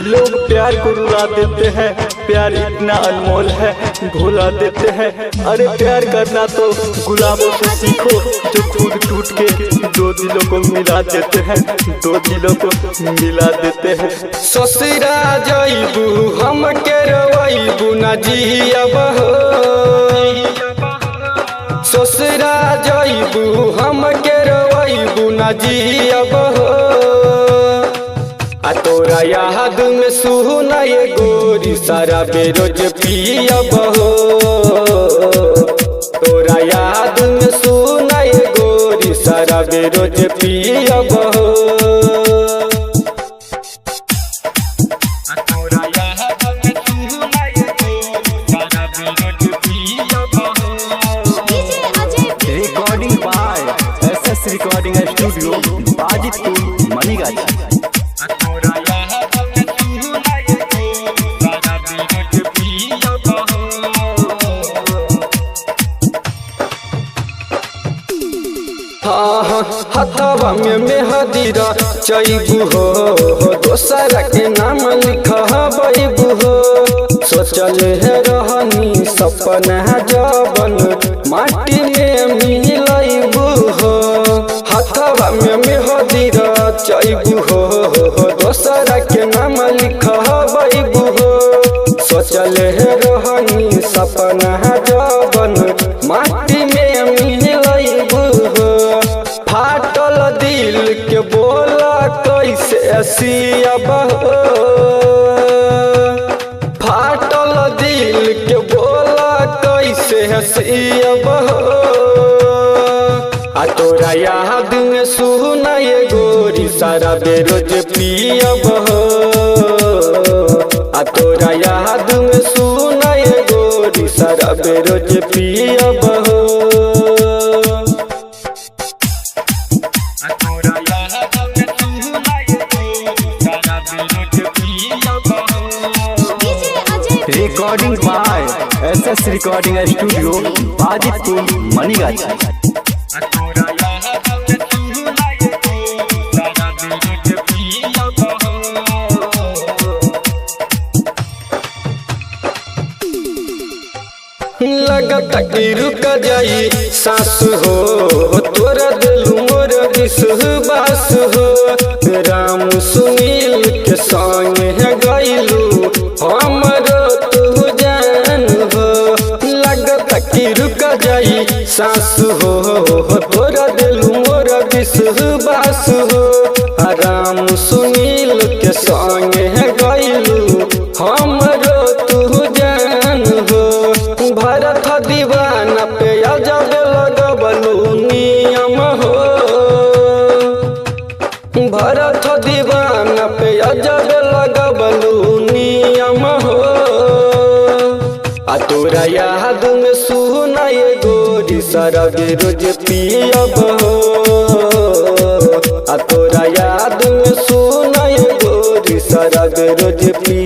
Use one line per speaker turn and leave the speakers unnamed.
लोग प्यार को रुला देते हैं, प्यार इतना अनमोल है भुला देते हैं। अरे प्यार करना तो गुलाबों से सीखो जो खुद टूट के दो दिलों को मिला देते हैं, दो दिलों को मिला देते हैं।
ससुरा जइबू हम के रवैबू ना जियब हो, ससुरा जइबू हम के रवैबू ना जियब हो। आ तोरा याद में सुना ये गोरी सारा बेरोज पियब हो, तोरा याद में सुना ये गोरी सारा बेरोज पियब हो।
Recording by SS recording studio Bajitpur Manigachhi.
Hathwa में मेहदीरा चैबू हो, दोसरा के नाम लिखबू हो। सोचल है रहनी सपना जवन माटी में मिलबू हो। हथवा में मेहदीरा चैबू हो, दोसरा के नाम लिखबू हो। सोचल है रहनी सपना जवन माटी में मिलबू हो। फाटल दिल के बोला कैसे सियब हो, फाटल दिल के बोला कैसे सियब हो। आ तोरा याद में सुना ये गोरी सारा बेरोज पियब हो, आ तोरा याद में सुना ये गोरी सारा बेरोज पियब हो।
Recording by SS recording studio Bajitpur Manigachhi.
लगता कि रुक जाई सास हो, तोरा दिल मोर विश्वास हो। राम सुनील के संग है गईलू हमरो तू जान हो। लगता कि रुक जाई सास हो, तोरा दिल मोर विश्वास हो। राम सुनील के संग है गईलू हमरो तू जान हो। भरत दीवाना पे अजब लगबलू नियम हो, भरत दीवाना पे अजब लगबलू नियम हो। आ तोरा याद में सुना ये गोरी सारा बेरोज पियब हो, आ तोरा याद में सुना ये गोरी सारा बेरोज पियब।